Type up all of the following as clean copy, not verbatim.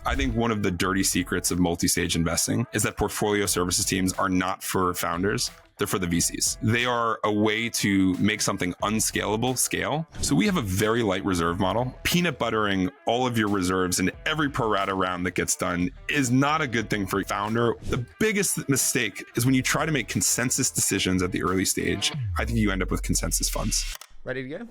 I think one of the dirty secrets of multi-stage investing is that portfolio services teams are not for founders. They're for the VCs. They are a way to make something unscalable scale. So we have a very light reserve model. Peanut buttering all of your reserves in every pro rata round that gets done is not a good thing for a founder. The biggest mistake is when you try to make consensus decisions at the early stage. I think you end up with consensus funds. Ready to go?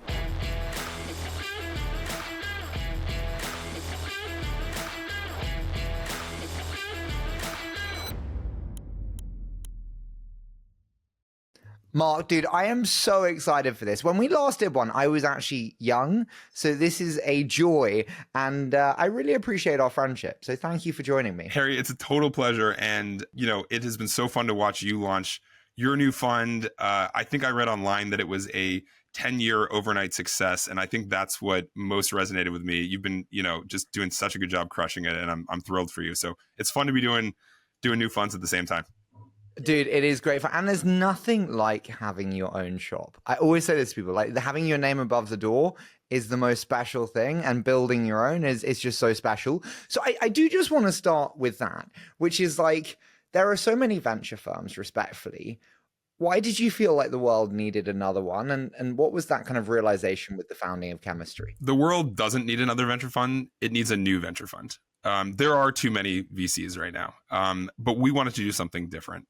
Mark, dude, I am so excited for this. When we last did one, I was actually young, so this is a joy, and I really appreciate our friendship. So thank you for joining me. Harry, it's a total pleasure, and it has been so fun to watch you launch your new fund. I think I read online that it was a 10-year overnight success, and I think that's what most resonated with me. You've been, just doing such a good job crushing it, and I'm thrilled for you. So it's fun to be doing new funds at the same time. Dude, it is great fun. And there's nothing like having your own shop. I always say this to people, like having your name above the door is the most special thing, and building your own is just so special. So I do just want to start with that, which is like, there are so many venture firms, respectfully. Why did you feel like the world needed another one? And what was that kind of realization with the founding of Chemistry? The world doesn't need another venture fund. It needs a new venture fund. There are too many VCs right now, but we wanted to do something different.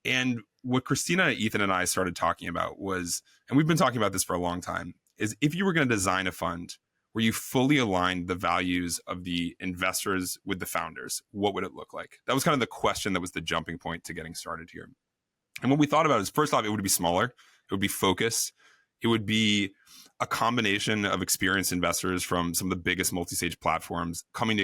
And what Christina, Ethan, and I started talking about was, and we've been talking about this for a long time, is if you were going to design a fund where you fully aligned the values of the investors with the founders, what would it look like? That was kind of the question that was the jumping point to getting started here. And what we thought about is, first off, it would be smaller, it would be focused, it would be a combination of experienced investors from some of the biggest multi-stage platforms coming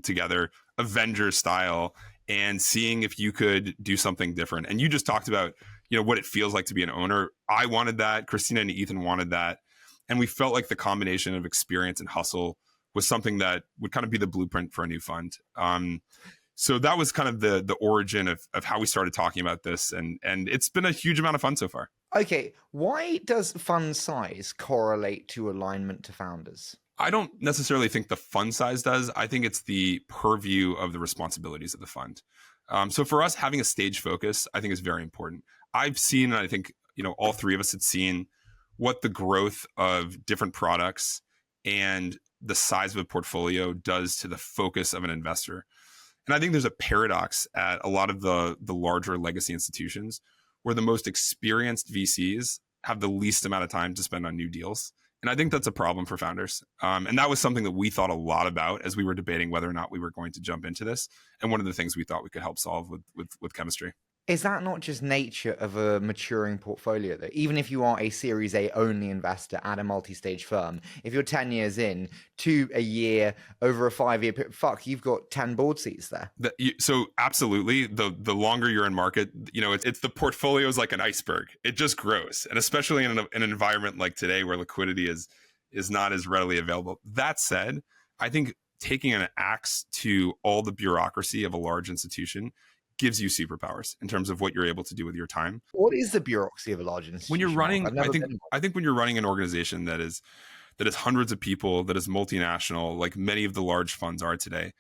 together, Avenger style, and seeing if you could do something different. And you just talked about, what it feels like to be an owner. I wanted that. Christina and Ethan wanted that. And we felt like the combination of experience and hustle was something that would kind of be the blueprint for a new fund. So that was kind of the origin of how we started talking about this. And it's been a huge amount of fun so far. Okay, why does fund size correlate to alignment to founders? I don't necessarily think the fund size does. I think it's the purview of the responsibilities of the fund. So for us, having a stage focus, I think is very important. I've seen, and I think, all three of us had seen what the growth of different products and the size of a portfolio does to the focus of an investor. And I think there's a paradox at a lot of the larger legacy institutions where the most experienced VCs have the least amount of time to spend on new deals. And I think that's a problem for founders. And that was something that we thought a lot about as we were debating whether or not we were going to jump into this. And one of the things we thought we could help solve with Chemistry. Is that not just nature of a maturing portfolio, though? Even if you are a Series A only investor at a multi-stage firm, if you're 10 years in to a year, over a 5-year period, you've got 10 board seats there. So absolutely, the longer you're in market, it's the portfolio is like an iceberg. It just grows. And especially in an environment like today where liquidity is not as readily available. That said, I think taking an axe to all the bureaucracy of a large institution gives you superpowers in terms of what you're able to do with your time. What is the bureaucracy of a large institution? When you're running, I think when you're running an organization that is hundreds of people, that is multinational, like many of the large funds are today,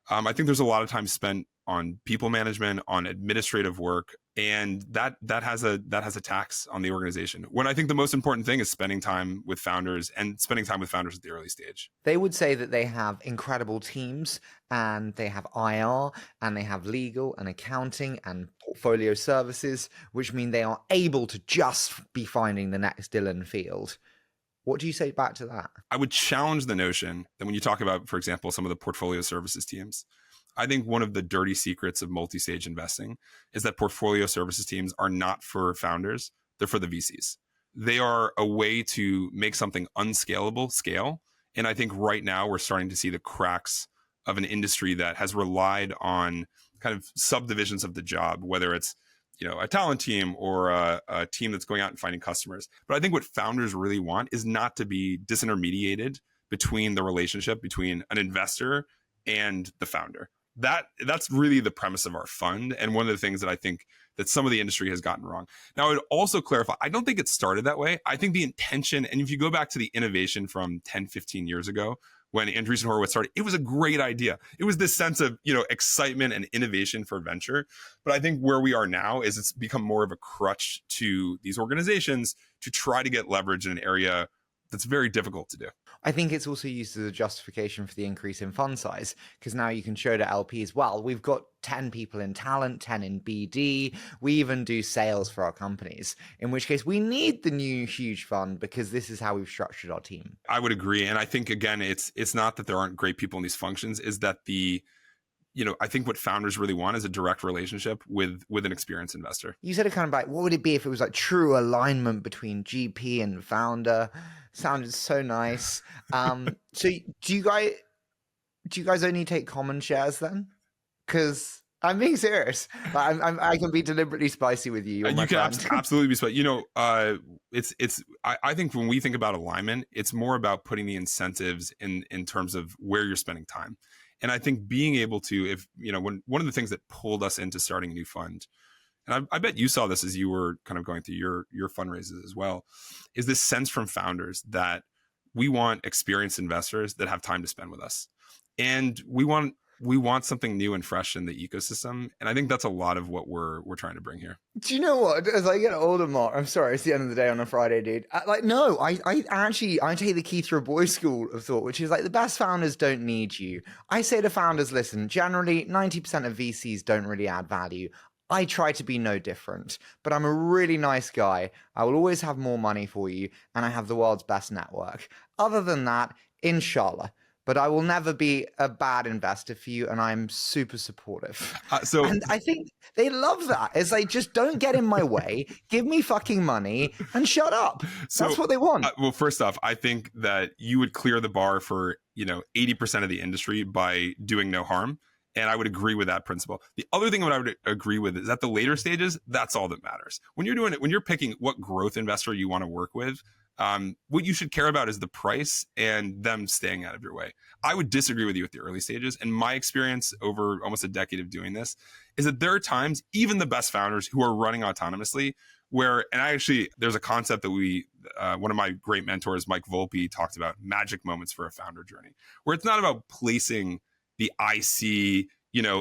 I think there's a lot of time spent on people management, on administrative work, and that has a tax on the organization. When I think the most important thing is spending time with founders and spending time with founders at the early stage. They would say that they have incredible teams, and they have IR, and they have legal and accounting and portfolio services, which mean they are able to just be finding the next Dylan Field. What do you say back to that? I would challenge the notion that when you talk about, for example, some of the portfolio services teams, I think one of the dirty secrets of multi-stage investing is that portfolio services teams are not for founders. They're for the VCs. They are a way to make something unscalable scale. And I think right now we're starting to see the cracks of an industry that has relied on kind of subdivisions of the job, whether it's a talent team or a team that's going out and finding customers. But I think what founders really want is not to be disintermediated between the relationship between an investor and the founder. That's really the premise of our fund, and one of the things that I think that some of the industry has gotten wrong. Now, I would also clarify, I don't think it started that way. I think the intention, and if you go back to the innovation from 10, 15 years ago, when Andreessen Horowitz started, it was a great idea. It was this sense of, excitement and innovation for venture. But I think where we are now is it's become more of a crutch to these organizations to try to get leverage in an area that's very difficult to do. I think it's also used as a justification for the increase in fund size, because now you can show to LPs, well, we've got 10 people in talent, 10 in BD. We even do sales for our companies, in which case we need the new huge fund because this is how we've structured our team. I would agree. And I think, again, it's not that there aren't great people in these functions, is that I think what founders really want is a direct relationship with an experienced investor. You said it kind of like, what would it be if it was like true alignment between GP and founder? Sounded so nice. So do you guys only take common shares then? Because I'm being serious. I can be deliberately spicy with you. You can absolutely be spicy. I think when we think about alignment, it's more about putting the incentives in terms of where you're spending time. And I think being able to, when one of the things that pulled us into starting a new fund, and I bet you saw this as you were kind of going through your fundraisers as well, is this sense from founders that we want experienced investors that have time to spend with us. And we want something new and fresh in the ecosystem. And I think that's a lot of what we're trying to bring here. Do you know what? As I get older, Mark, I'm sorry, it's the end of the day on a Friday, dude. I take the Keith Boy school of thought, which is like the best founders don't need you. I say to founders, listen, generally 90% of VCs don't really add value. I try to be no different, but I'm a really nice guy. I will always have more money for you, and I have the world's best network. Other than that, inshallah. But I will never be a bad investor for you, and I'm super supportive. And I think they love that. It's like, just don't get in my way, give me fucking money, and shut up. That's what they want. Well, first off, I think that you would clear the bar for 80% of the industry by doing no harm. And I would agree with that principle. The other thing that I would agree with is at the later stages, that's all that matters. When you're doing it, when you're picking what growth investor you want to work with, what you should care about is the price and them staying out of your way. I would disagree with you at the early stages. And my experience over almost a decade of doing this is that there are times, even the best founders who are running autonomously, there's a concept that one of my great mentors, Mike Volpe, talked about, magic moments for a founder journey, where it's not about placing the IC,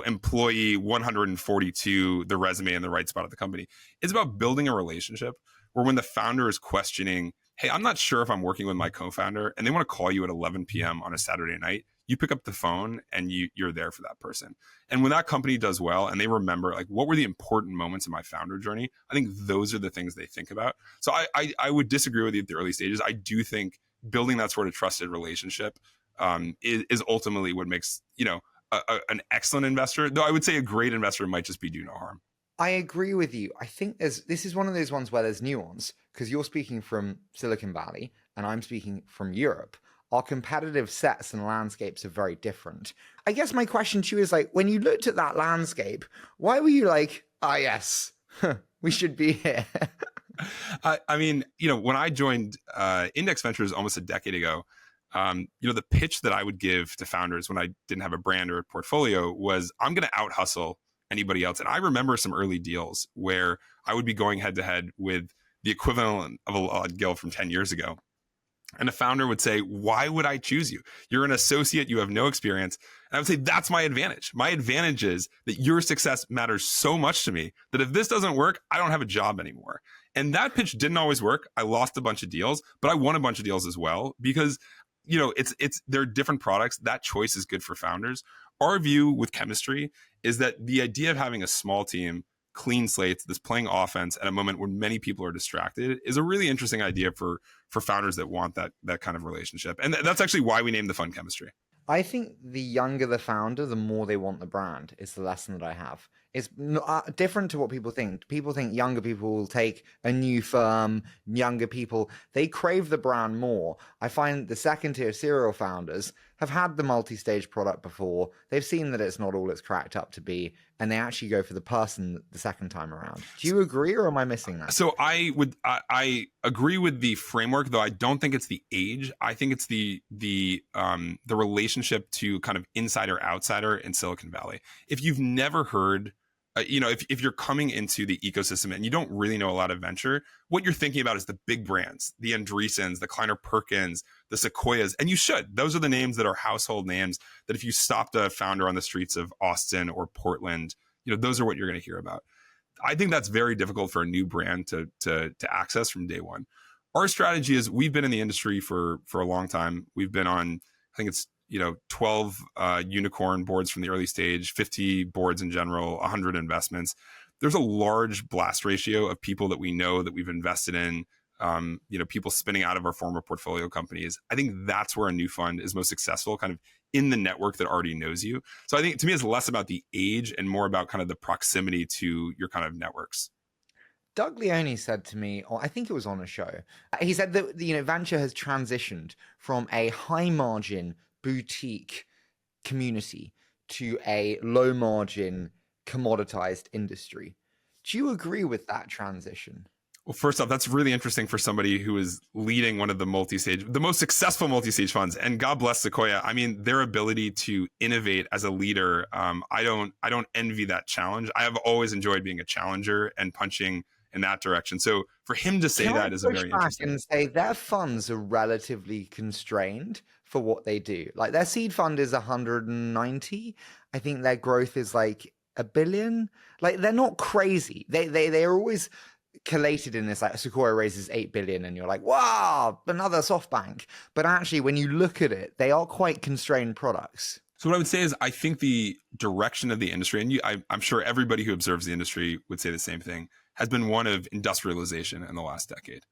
employee 142, the resume in the right spot of the company. It's about building a relationship where when the founder is questioning, hey, I'm not sure if I'm working with my co-founder, and they want to call you at 11 p.m. on a Saturday night, you pick up the phone and you're there for that person. And when that company does well and they remember, like, what were the important moments in my founder journey, I think those are the things they think about. So I would disagree with you at the early stages. I do think building that sort of trusted relationship is ultimately what makes an excellent investor. Though I would say a great investor might just be do no harm. I agree with you. I think this is one of those ones where there's nuance, because you're speaking from Silicon Valley and I'm speaking from Europe. Our competitive sets and landscapes are very different. I guess my question to you is, like, when you looked at that landscape, why were you like, yes, we should be here? I mean, when I joined Index Ventures almost a decade ago, the pitch that I would give to founders when I didn't have a brand or a portfolio was, I'm going to out hustle anybody else. And I remember some early deals where I would be going head to head with the equivalent of a Lod Gill from 10 years ago. And a founder would say, why would I choose you? You're an associate. You have no experience. And I would say, that's my advantage. My advantage is that your success matters so much to me that if this doesn't work, I don't have a job anymore. And that pitch didn't always work. I lost a bunch of deals, but I won a bunch of deals as well, because they're different products. That choice is good for founders. Our view with chemistry is that the idea of having a small team, clean slates, that's playing offense at a moment when many people are distracted, is a really interesting idea for founders that want that kind of relationship. And that's actually why we named the fund chemistry. I think the younger the founder, the more they want the brand, is the lesson that I have. It's different to what people think. People think younger people will take a new firm, younger people, they crave the brand more. I find the second tier serial founders have had the multi-stage product before. They've seen that it's not all it's cracked up to be, and they actually go for the person the second time around. Do you agree, or am I missing that? So I agree with the framework, though I don't think it's the age. I think it's the relationship to kind of insider outsider in Silicon Valley. If you've never heard if you're coming into the ecosystem and you don't really know a lot of venture, what you're thinking about is the big brands, the Andreessens, the Kleiner Perkins, the Sequoias, and you should. Those are the names that are household names that if you stopped a founder on the streets of Austin or Portland, those are what you're going to hear about. I think that's very difficult for a new brand to access from day one. Our strategy is we've been in the industry for a long time. We've been on, I think it's 12 unicorn boards from the early stage, 50 boards in general, 100 investments. There's a large blast ratio of people that we know that we've invested in, people spinning out of our former portfolio companies. I think that's where a new fund is most successful, kind of in the network that already knows you. So I think to me, it's less about the age and more about kind of the proximity to your kind of networks. Doug Leone said to me, or I think it was on a show, he said that venture has transitioned from a high margin boutique community to a low margin commoditized industry. Do you agree with that transition? Well, first off, that's really interesting for somebody who is leading one of the most successful multi-stage funds. And God bless Sequoia. I mean, their ability to innovate as a leader, I don't envy that challenge. I have always enjoyed being a challenger and punching in that direction. So for him to say that is a very interesting. And say their funds are relatively constrained for what they do. Like their seed fund is 190. I think their growth is like $1 billion. Like they're not crazy. They are always collated in this, like Sequoia raises 8 billion and you're like, wow, another SoftBank. But actually, when you look at it, they are quite constrained products. So what I would say is I think the direction of the industry, and I'm sure everybody who observes the industry would say the same thing, has been one of industrialization in the last decade.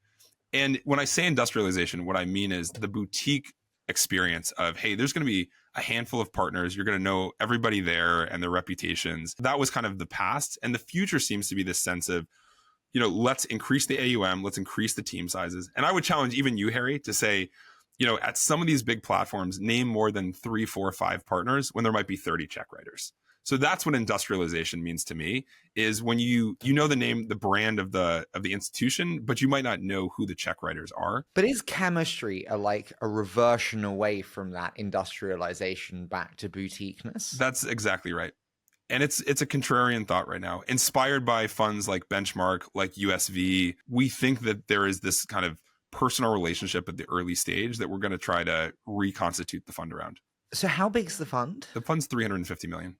And when I say industrialization, what I mean is the boutique experience of, hey, there's going to be a handful of partners. You're going to know everybody there and their reputations. That was kind of the past. And the future seems to be this sense of, let's increase the AUM, let's increase the team sizes. And I would challenge even you, Harry, to say, at some of these big platforms, name more than 3, 4, 5 partners when there might be 30 check writers. So that's what industrialization means to me, is when you know the name, the brand of the institution, but you might not know who the check writers are. But is chemistry a reversion away from that industrialization back to boutiqueness? That's exactly right. And it's a contrarian thought right now. Inspired by funds like Benchmark, like USV, we think that there is this kind of personal relationship at the early stage that we're going to try to reconstitute the fund around. So how big's the fund? The fund's 350 million.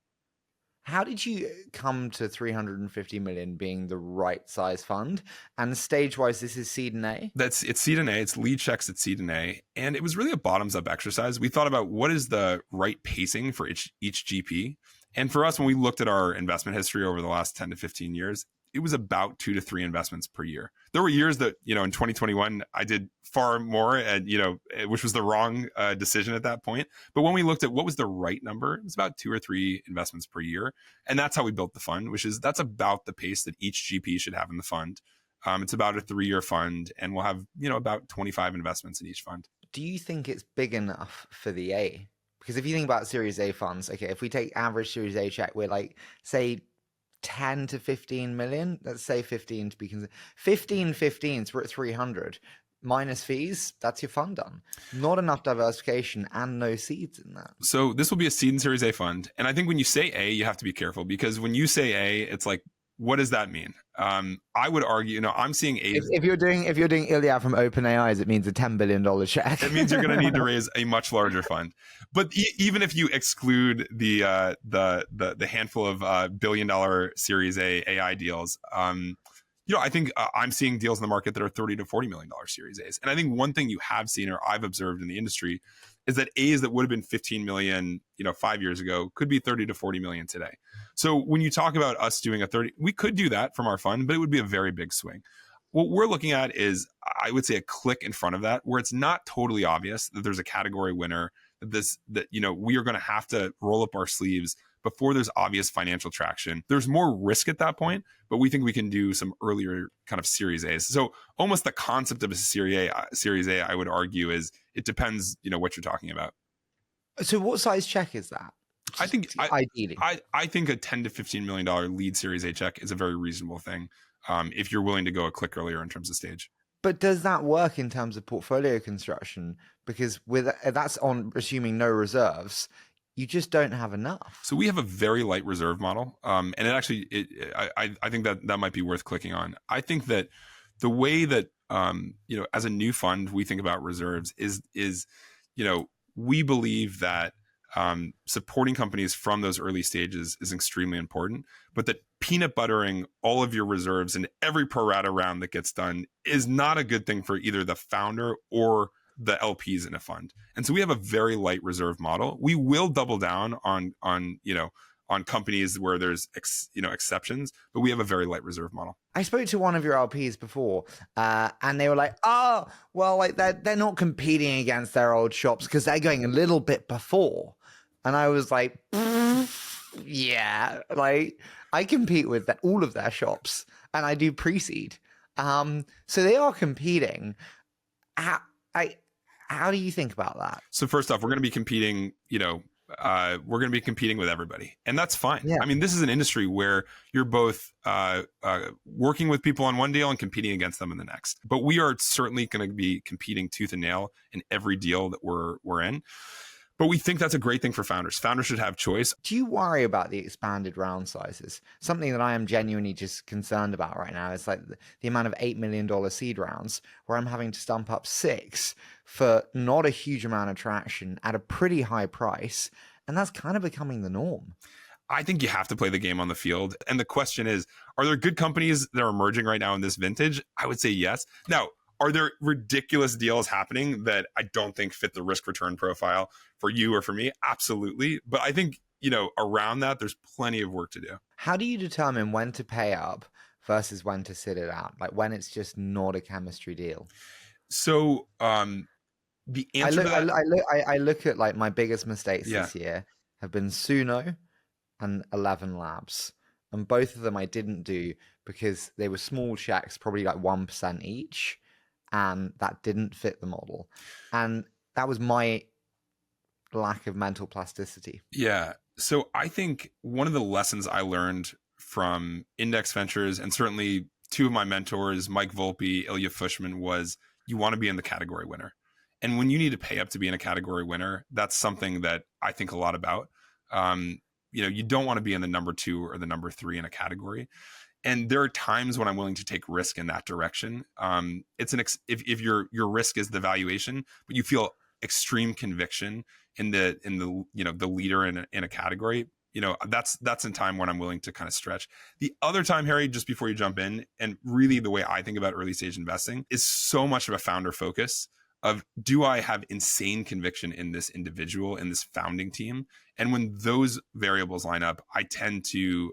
How did you come to 350 million being the right size fund? And stage-wise, this is seed and A? It's seed and A. It's lead checks at seed and A. And it was really a bottoms-up exercise. We thought about what is the right pacing for each GP. And for us, when we looked at our investment history over the last 10 to 15 years, it was about 2 to 3 investments per year. There were years that, in 2021, I did far more, and, which was the wrong decision at that point. But when we looked at what was the right number, it was about 2 or 3 investments per year. And that's how we built the fund, that's about the pace that each GP should have in the fund. It's about a 3-year fund, and we'll have, about 25 investments in each fund. Do you think it's big enough for the A? Because if you think about Series A funds, okay, if we take average Series A check, we're like, say, 10 to 15 million. Let's say 15 to be considered. 15, so we're at 300. Minus fees, that's your fund done. Not enough diversification and no seeds in that. So this will be a seed and Series A fund. And I think when you say A, you have to be careful, because when you say A, it's like, what does that mean? I would argue, I'm seeing A. If you're doing Iliad from OpenAI, it means a $10 billion check. It means you're going to need to raise a much larger fund. But even if you exclude the handful of $1 billion Series A AI deals, I think I'm seeing deals in the market that are $30 to $40 million Series A's. And I think one thing you have seen, or I've observed in the industry, is that A's that would have been 15 million, 5 years ago could be 30 to 40 million today. So when you talk about us doing a 30, we could do that from our fund, but it would be a very big swing. What we're looking at is, I would say, a click in front of that, where it's not totally obvious that there's a category winner, that we are going to have to roll up our sleeves before there's obvious financial traction. There's more risk at that point, but we think we can do some earlier kind of Series A's. So almost the concept of a Series A, I would argue, is it depends, what you're talking about. So what size check is that? I think ideally, I think a $10 to $15 million lead Series A check is a very reasonable thing, if you're willing to go a click earlier in terms of stage. But does that work in terms of portfolio construction? Because that's on assuming no reserves. you just don't have enough. So we have a very light reserve model, and it actually, I think that might be worth clicking on. I think that the way that as a new fund we think about reserves is we believe that supporting companies from those early stages is extremely important, but that peanut buttering all of your reserves in every pro rata round that gets done is not a good thing for either the founder or the LPs in a fund. And so we have a very light reserve model. We will double down on companies where there's exceptions, but we have a very light reserve model. I spoke to one of your LPs before, and they were like, "Oh, well, like they're not competing against their old shops because they're going a little bit before." And I was like, "Yeah, like I compete with all of their shops, and I do pre-seed, so they are competing." How do you think about that? So first off, we're going to be competing, we're going to be competing with everybody, and that's fine. Yeah. I mean, this is an industry where you're both working with people on one deal and competing against them in the next. But we are certainly going to be competing tooth and nail in every deal that we're in. But we think that's a great thing for founders. Founders should have choice. Do you worry about the expanded round sizes? Something that I am genuinely just concerned about right now is like the amount of $8 million seed rounds where I'm having to stump up 6 for not a huge amount of traction at a pretty high price. And that's kind of becoming the norm. I think you have to play the game on the field. And the question is, are there good companies that are emerging right now in this vintage? I would say yes. Now, are there ridiculous deals happening that I don't think fit the risk return profile for you or for me? Absolutely. But I think, around that, there's plenty of work to do. How do you determine when to pay up versus when to sit it out? Like when it's just not a chemistry deal? So the answer to that... I look at like my biggest mistakes this year have been Suno and 11 Labs. And both of them I didn't do because they were small checks, probably like 1% each. And that didn't fit the model. And that was my lack of mental plasticity. Yeah. So I think one of the lessons I learned from Index Ventures, and certainly 2 of my mentors, Mike Volpe, Ilya Fushman, was you want to be in the category winner. And when you need to pay up to be in a category winner, that's something that I think a lot about. You don't want to be in the number 2 or the number 3 in a category. And there are times when I'm willing to take risk in that direction. If your risk is the valuation, but you feel extreme conviction in the leader in a category, that's in time when I'm willing to kind of stretch. The other time, Harry, just before you jump in, and really the way I think about early stage investing is so much of a founder focus of, do I have insane conviction in this individual, in this founding team? And when those variables line up, I tend to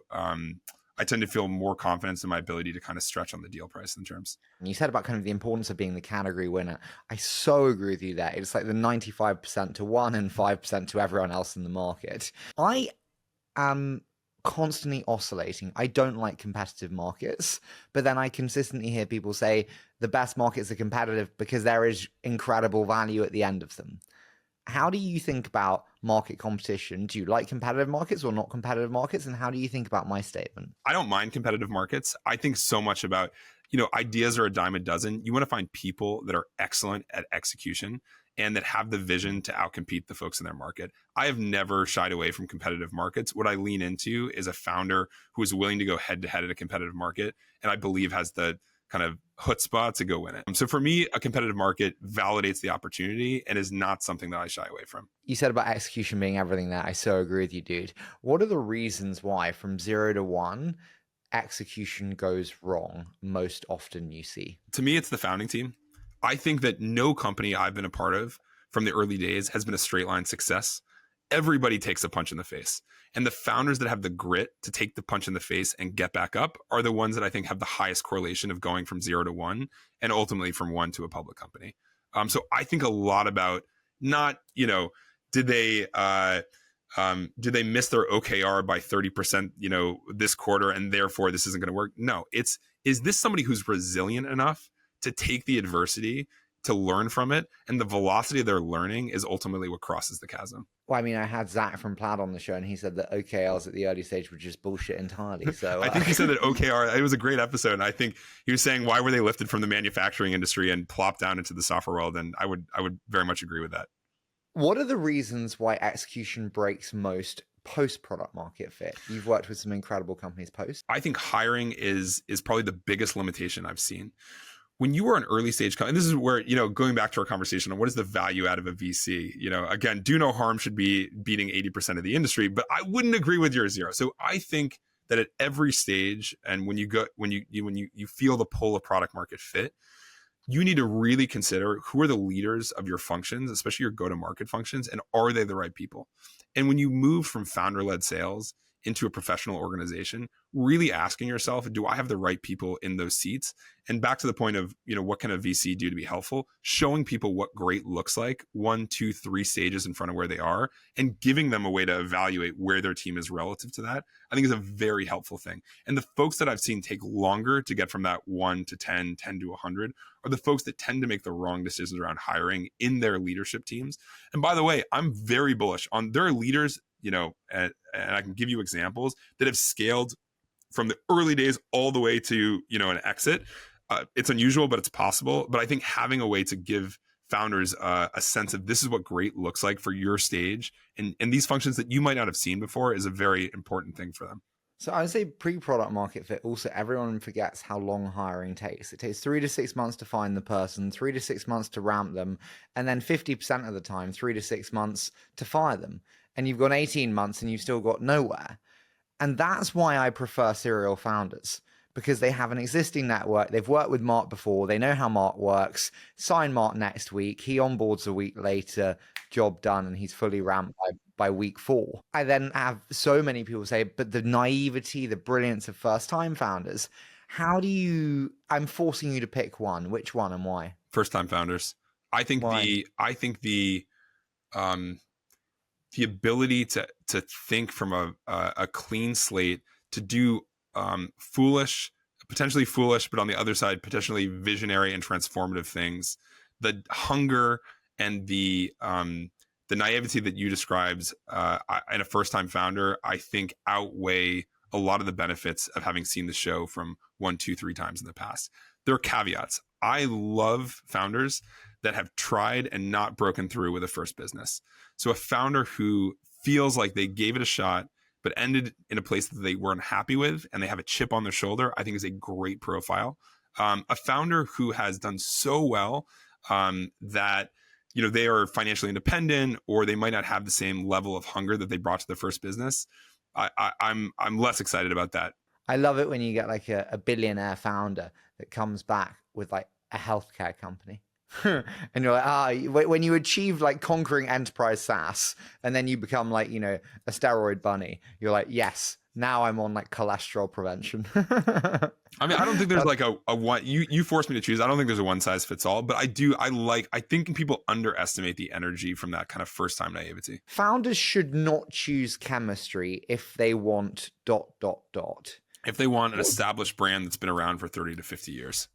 feel more confidence in my ability to kind of stretch on the deal price and terms. You said about kind of the importance of being the category winner. I so agree with you there. It's like the 95% to one and 5% to everyone else in the market. I am constantly oscillating. I don't like competitive markets, but then I consistently hear people say the best markets are competitive because there is incredible value at the end of them. How do you think about market competition? Do you like competitive markets or not competitive markets? And how do you think about my statement? I don't mind competitive markets. I think so much about, ideas are a dime a dozen. You want to find people that are excellent at execution and that have the vision to outcompete the folks in their market. I have never shied away from competitive markets. What I lean into is a founder who is willing to go head to head at a competitive market, and I believe has the kind of chutzpah to go win it. So for me, a competitive market validates the opportunity and is not something that I shy away from. You said about execution being everything there. I so agree with you, dude. What are the reasons why from 0 to 1, execution goes wrong most often you see? To me, it's the founding team. I think that no company I've been a part of from the early days has been a straight line success. Everybody takes a punch in the face. And the founders that have the grit to take the punch in the face and get back up are the ones that I think have the highest correlation of going from 0 to 1 and ultimately from 1 to a public company. So I think a lot about not, did they miss their OKR by 30%, this quarter and therefore this isn't going to work? No, is this somebody who's resilient enough to take the adversity, to learn from it, and the velocity of their learning is ultimately what crosses the chasm. Well, I mean, I had Zach from Plaid on the show, and he said that OKRs at the early stage were just bullshit entirely. So I think he said that OKR, it was a great episode, and I think he was saying, why were they lifted from the manufacturing industry and plopped down into the software world? And I would very much agree with that. What are the reasons why execution breaks most post product market fit? You've worked with some incredible companies post. I think hiring is probably the biggest limitation I've seen. When you are an early stage company, and this is where, going back to our conversation on what is the value out of a VC, again, do no harm should be beating 80% of the industry, but I wouldn't agree with your zero. So I think that at every stage, and when you feel the pull of product market fit, you need to really consider who are the leaders of your functions, especially your go-to-market functions, and are they the right people? And when you move from founder-led sales into a professional organization, really asking yourself, do I have the right people in those seats? And back to the point of, what can a VC do to be helpful? Showing people what great looks like 1, 2, 3 stages in front of where they are, and giving them a way to evaluate where their team is relative to that, I think is a very helpful thing. And the folks that I've seen take longer to get from that 1 to 10, 10 to 100 are the folks that tend to make the wrong decisions around hiring in their leadership teams. And by the way, I'm very bullish on their leaders, and I can give you examples that have scaled from the early days all the way to, an exit. It's unusual, but it's possible. But I think having a way to give founders a sense of this is what great looks like for your stage and these functions that you might not have seen before is a very important thing for them. So I would say pre-product market fit, also everyone forgets how long hiring takes. It takes 3 to 6 months to find the person, 3 to 6 months to ramp them, and then 50% of the time, 3 to 6 months to fire them. And you've got 18 months and you've still got nowhere. And that's why I prefer serial founders, because they have an existing network. They've worked with Mark before. They know how Mark works. Sign Mark next week. He onboards a week later, job done, and he's fully ramped by week 4. I then have so many people say, but the naivety, the brilliance of first-time founders, I'm forcing you to pick one. Which one and why? First-time founders. I think the ability to think from a clean slate, to do potentially foolish, but on the other side, potentially visionary and transformative things. The hunger and the naivety that you described in a first-time founder, I think outweigh a lot of the benefits of having seen the show from 1, 2, 3 times in the past. There are caveats. I love founders that have tried and not broken through with a first business. So a founder who feels like they gave it a shot, but ended in a place that they weren't happy with, and they have a chip on their shoulder, I think is a great profile. A founder who has done so well that they are financially independent, or they might not have the same level of hunger that they brought to their first business. I'm less excited about that. I love it when you get like a billionaire founder that comes back with like a healthcare company. And you're like, when you achieve like conquering enterprise SaaS, and then you become like, a steroid bunny, you're like, yes, now I'm on like cholesterol prevention. I mean, I don't think there's like a one, you forced me to choose. I don't think there's a one size fits all, but I think people underestimate the energy from that kind of first time naivety. Founders should not choose chemistry if they want ... If they want an established brand that's been around for 30 to 50 years.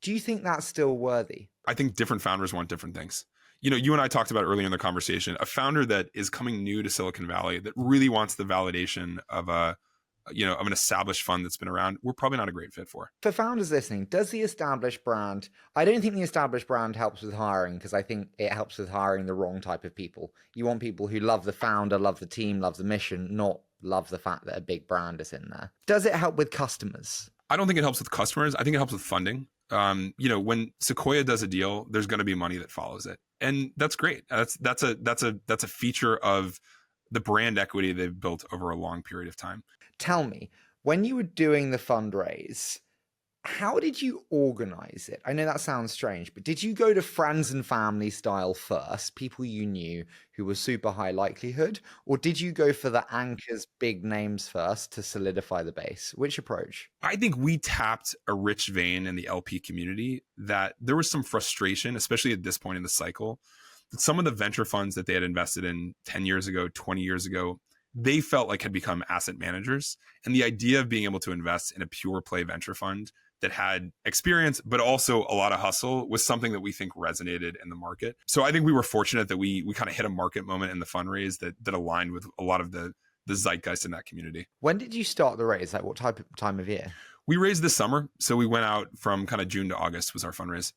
Do you think that's still worthy? I think different founders want different things. You and I talked about earlier in the conversation, a founder that is coming new to Silicon Valley that really wants the validation of an established fund that's been around, we're probably not a great fit for. For founders listening, does the established brand, I don't think the established brand helps with hiring, because I think it helps with hiring the wrong type of people. You want people who love the founder, love the team, love the mission, not love the fact that a big brand is in there. Does it help with customers? I don't think it helps with customers. I think it helps with funding. When Sequoia does a deal, there's going to be money that follows it, and that's great. That's a feature of the brand equity they've built over a long period of time. Tell me, when you were doing the fundraise, how did you organize it? I know that sounds strange, but did you go to friends and family style first, people you knew who were super high likelihood, or did you go for the anchors, big names first to solidify the base? Which approach? I think we tapped a rich vein in the LP community that there was some frustration, especially at this point in the cycle, that some of the venture funds that they had invested in 10 years ago, 20 years ago, they felt like had become asset managers. And the idea of being able to invest in a pure play venture fund that had experience, but also a lot of hustle was something that we think resonated in the market. So I think we were fortunate that we kind of hit a market moment in the fundraise that aligned with a lot of the zeitgeist in that community. When did you start the raise? Like what time of year? We raised this summer. So we went out from kind of June to August was our fundraise.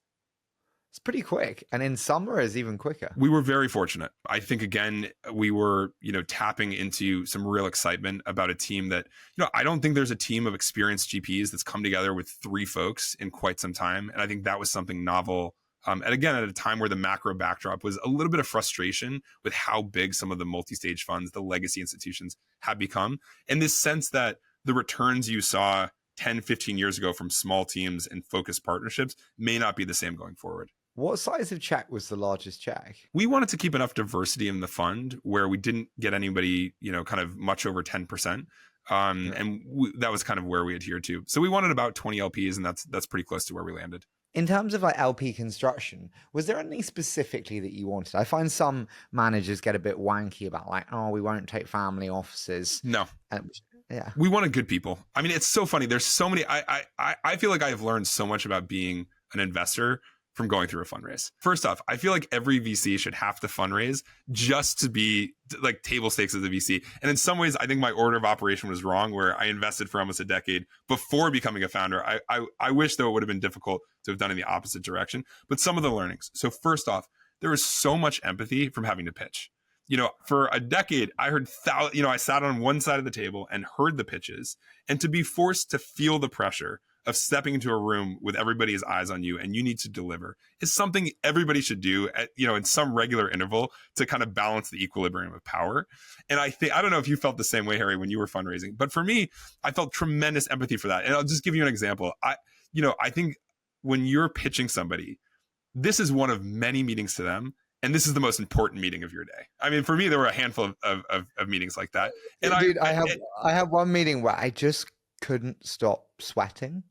It's pretty quick. And in summer is even quicker. We were very fortunate. I think, again, we were, tapping into some real excitement about a team that, I don't think there's a team of experienced GPs that's come together with 3 folks in quite some time. And I think that was something novel. And again, at a time where the macro backdrop was a little bit of frustration with how big some of the multi-stage funds, the legacy institutions, have become. And this sense that the returns you saw 10, 15 years ago from small teams and focused partnerships may not be the same going forward. What size of check was the largest check? We wanted to keep enough diversity in the fund where we didn't get anybody, kind of much over 10%. And that was kind of where we adhered to. So we wanted about 20 LPs, and that's pretty close to where we landed. In terms of like LP construction, was there anything specifically that you wanted? I find some managers get a bit wanky about like, oh, we won't take family offices. No. Yeah. We wanted good people. I mean, it's so funny. There's so many. I feel like I've learned so much about being an investor from going through a fundraise. First off, I feel like every VC should have to fundraise just to be like table stakes as a VC. And in some ways, I think my order of operation was wrong, where I invested for almost a decade before becoming a founder. I wish, though, it would have been difficult to have done in the opposite direction. But some of the learnings. So first off, there was so much empathy from having to pitch. For a decade, I heard, I sat on one side of the table and heard the pitches, and to be forced to feel the pressure of stepping into a room with everybody's eyes on you and you need to deliver is something everybody should do at, in some regular interval to kind of balance the equilibrium of power. And I don't know if you felt the same way, Harry, when you were fundraising, but for me, I felt tremendous empathy for that. And I'll just give you an example. I think when you're pitching somebody, this is one of many meetings to them. And this is the most important meeting of your day. I mean, for me, there were a handful of meetings like that. And Dude, I have one meeting where I just couldn't stop sweating.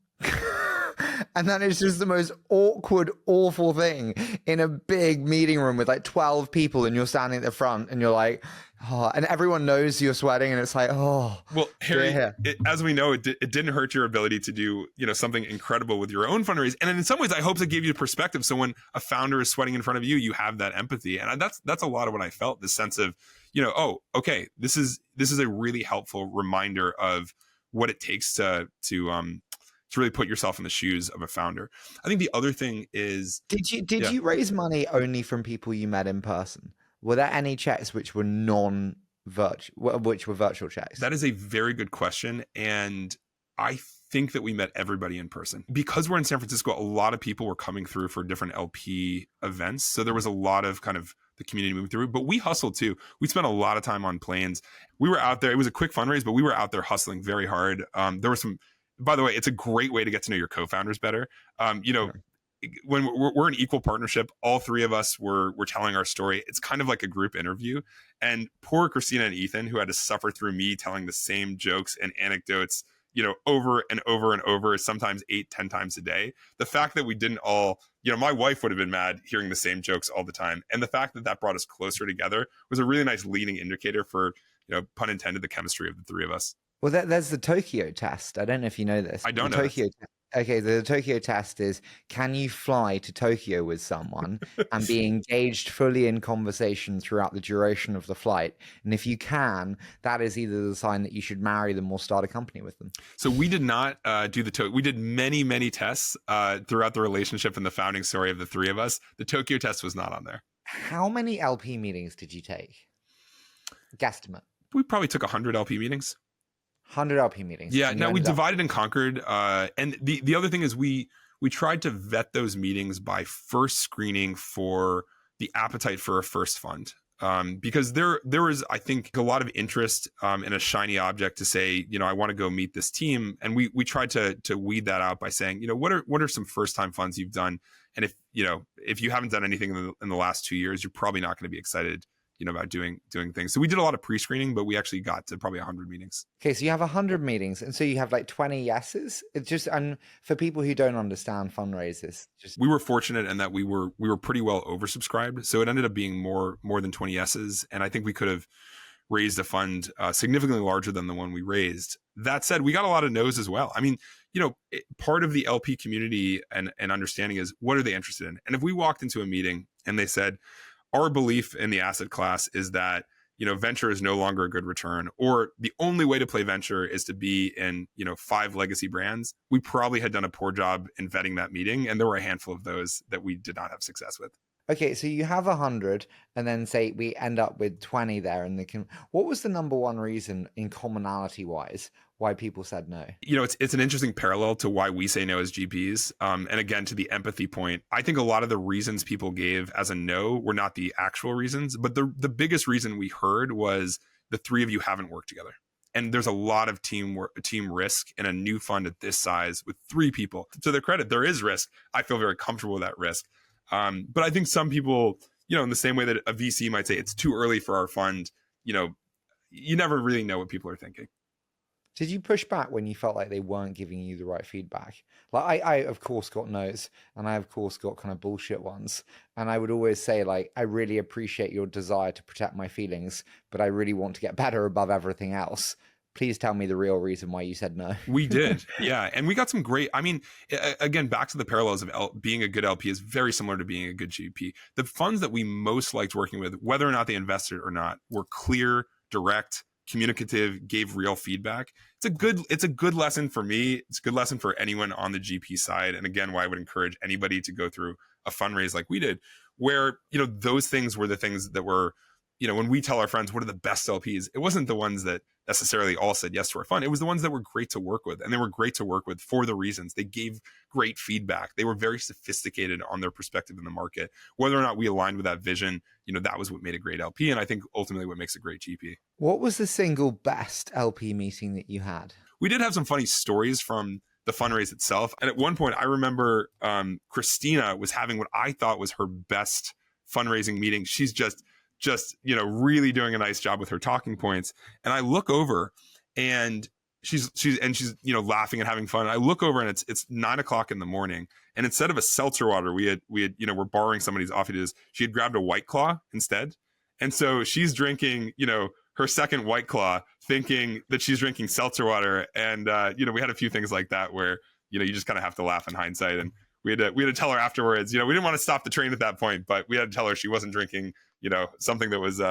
And that is just the most awkward, awful thing in a big meeting room with like 12 people and you're standing at the front and you're like, oh, and everyone knows you're sweating and it's like, oh. Well, Harry, as we know, it didn't hurt your ability to do, something incredible with your own fundraise. And in some ways, I hope to give you perspective. So when a founder is sweating in front of you, you have that empathy. And that's a lot of what I felt, this sense of, oh, okay, this is a really helpful reminder of what it takes to really put yourself in the shoes of a founder. I think the other thing is, did you raise money only from people you met in person? Were there any checks which were virtual checks? That is a very good question. And I think that we met everybody in person. Because we're in San Francisco, a lot of people were coming through for different LP events. So there was a lot of kind of the community moving through, but we hustled too. We spent a lot of time on planes. We were out there. It was a quick fundraise, but we were out there hustling very hard. There were some, by the way, it's a great way to get to know your co-founders better. When we're an equal partnership, all 3 of us were telling our story. It's kind of like a group interview. And poor Christina and Ethan, who had to suffer through me telling the same jokes and anecdotes, over and over and over, sometimes 8-10 times a day. The fact that we didn't all, my wife would have been mad hearing the same jokes all the time. And the fact that brought us closer together was a really nice leading indicator for, pun intended, the chemistry of the 3 of us. Well, there's the Tokyo test. I don't know if you know this. I don't know. Okay, the Tokyo test is, can you fly to Tokyo with someone and be engaged fully in conversation throughout the duration of the flight? And if you can, that is either the sign that you should marry them or start a company with them. So we did not do the Tokyo. We did many, many tests throughout the relationship and the founding story of the 3 of us. The Tokyo test was not on there. How many LP meetings did you take? Guesstimate. We probably took 100 LP meetings. 100 LP meetings. Yeah. Now we divided and conquered. And the other thing is we tried to vet those meetings by first screening for the appetite for a first fund. Because there was, I think, a lot of interest in a shiny object to say, I want to go meet this team. And we tried to weed that out by saying, what are some first time funds you've done? And if you haven't done anything in the last 2 years, you're probably not going to be excited about doing things. So we did a lot of pre-screening, but we actually got to probably 100 meetings. Okay, so you have 100 meetings, and so you have like 20 yeses. It's just, and for people who don't understand fundraisers, we were fortunate in that we were pretty well oversubscribed. So it ended up being more than 20 yeses, and I think we could have raised a fund significantly larger than the one we raised. That said, we got a lot of no's as well. I mean, part of the LP community and understanding is, what are they interested in? And if we walked into a meeting and they said, our belief in the asset class is that, venture is no longer a good return, or the only way to play venture is to be in 5 legacy brands, we probably had done a poor job in vetting that meeting, and there were a handful of those that we did not have success with. Okay, so you have 100, and then say we end up with 20 there, and what was the number one reason in commonality wise why people said no? It's an interesting parallel to why we say no as GPs. And again, to the empathy point, I think a lot of the reasons people gave as a no were not the actual reasons, but the biggest reason we heard was the 3 of you haven't worked together. And there's a lot of team risk in a new fund at this size with 3 people. To their credit, there is risk. I feel very comfortable with that risk. But I think some people, in the same way that a VC might say it's too early for our fund, you never really know what people are thinking. Did you push back when you felt like they weren't giving you the right feedback? Like I of course got no's, and I of course got kind of bullshit ones. And I would always say, like, I really appreciate your desire to protect my feelings, but I really want to get better above everything else. Please tell me the real reason why you said no. We did. Yeah. And we got some great, again, back to the parallels of being a good LP is very similar to being a good GP. The funds that we most liked working with, whether or not they invested or not, were clear, direct, communicative, gave real feedback. It's a good lesson for me. It's a good lesson for anyone on the GP side. And again, why I would encourage anybody to go through a fundraise like we did, where, those things were the things that were, when we tell our friends what are the best LPs, it wasn't the ones that necessarily all said yes to our fund. It was the ones that were great to work with. And they were great to work with for the reasons. They gave great feedback. They were very sophisticated on their perspective in the market. Whether or not we aligned with that vision, that was what made a great LP. And I think ultimately what makes a great GP. What was the single best LP meeting that you had? We did have some funny stories from the fundraise itself. And at one point, I remember Christina was having what I thought was her best fundraising meeting. She's just really doing a nice job with her talking points. And I look over and she's laughing and having fun. And I look over and it's 9 o'clock in the morning. And instead of a seltzer water, we had we're borrowing somebody's offices. She had grabbed a White Claw instead. And so she's drinking, her second White Claw, thinking that she's drinking seltzer water. And, we had a few things like that where, you just kind of have to laugh in hindsight. And we had to tell her afterwards, we didn't want to stop the train at that point, but we had to tell her she wasn't drinking, something that was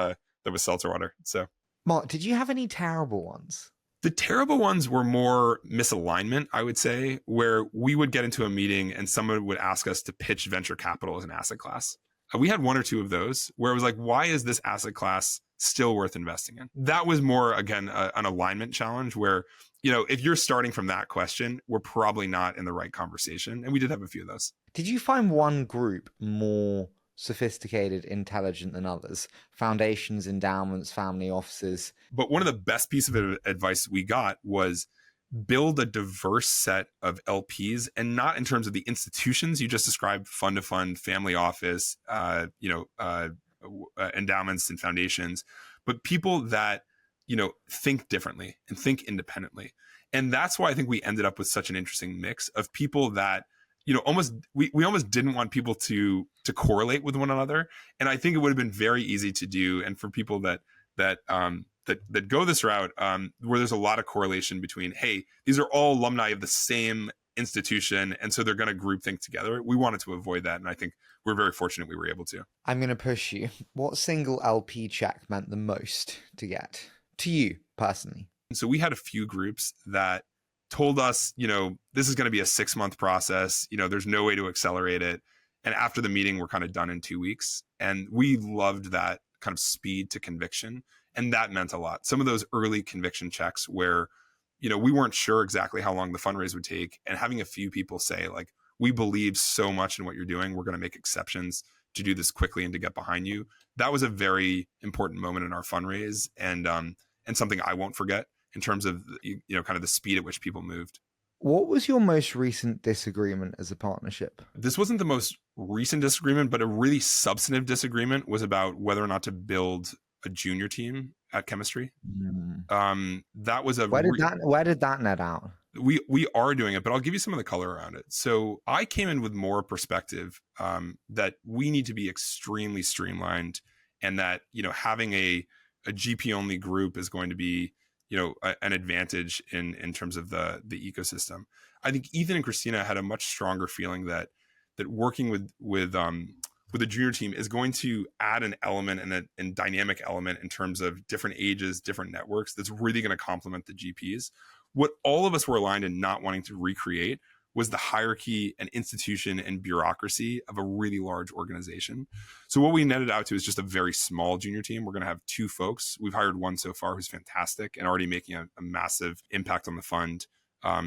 seltzer water. So, Mark, did you have any terrible ones? The terrible ones were more misalignment, I would say, where we would get into a meeting and someone would ask us to pitch venture capital as an asset class. We had 1 or 2 of those where it was like, why is this asset class still worth investing in? That was more, again, an alignment challenge where, if you're starting from that question, we're probably not in the right conversation. And we did have a few of those. Did you find one group more sophisticated, intelligent than others? Foundations, endowments, family offices. But one of the best pieces of advice we got was build a diverse set of LPs, and not in terms of the institutions you just described, fund to fund, family office, endowments and foundations, but people that, think differently and think independently. And that's why I think we ended up with such an interesting mix of people that, almost we almost didn't want people to correlate with one another. And I think it would have been very easy to do. And for people that go this route, where there's a lot of correlation between, hey, these are all alumni of the same institution, and so they're going to group think together. We wanted to avoid that, and I think we're very fortunate we were able to. I'm going to push you. What single LP check meant the most to get to you personally? So we had a few groups that told us, this is going to be a 6-month process. There's no way to accelerate it. And after the meeting, we're kind of done in 2 weeks. And we loved that kind of speed to conviction. And that meant a lot. Some of those early conviction checks where, we weren't sure exactly how long the fundraise would take. And having a few people say, like, we believe so much in what you're doing, we're going to make exceptions to do this quickly and to get behind you. That was a very important moment in our fundraise, and something I won't forget in terms of, kind of the speed at which people moved. What was your most recent disagreement as a partnership? This wasn't the most recent disagreement, but a really substantive disagreement was about whether or not to build a junior team at chemistry. That was where did that net out? We are doing it, but I'll give you some of the color around it. So I came in with more perspective that we need to be extremely streamlined, and that, having a GP only group is going to be, an advantage in terms of the ecosystem. I think Ethan and Christina had a much stronger feeling that working with with a junior team is going to add an element and a dynamic element in terms of different ages, different networks that's really going to complement the GPs. What all of us were aligned in not wanting to recreate was the hierarchy and institution and bureaucracy of a really large organization. So what we netted out to is just a very small junior team. We're going to have 2 folks. We've hired one so far who's fantastic and already making a massive impact on the fund.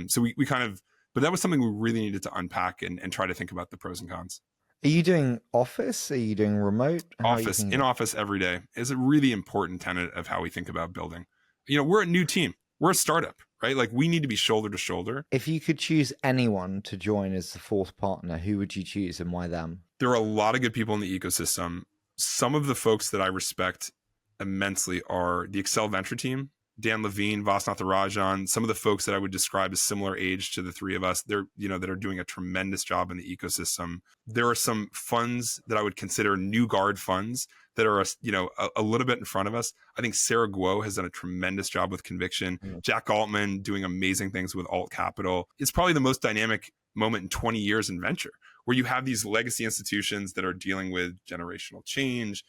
So we kind of, but that was something we really needed to unpack and try to think about the pros and cons. Are you doing office? Are you doing remote? Office, in office every day is a really important tenet of how we think about building. We're a new team. We're a startup, right? Like we need to be shoulder to shoulder. If you could choose anyone to join as the 4th partner, who would you choose and why them? There are a lot of good people in the ecosystem. Some of the folks that I respect immensely are the Excel venture team, Dan Levine, Vasnath Rajan, some of the folks that I would describe as similar age to the 3 of us. They're, that are doing a tremendous job in the ecosystem. There are some funds that I would consider new guard funds that are, a little bit in front of us. I think Sarah Guo has done a tremendous job with conviction. Jack Altman doing amazing things with alt capital. It's probably the most dynamic moment in 20 years in venture, where you have these legacy institutions that are dealing with generational change,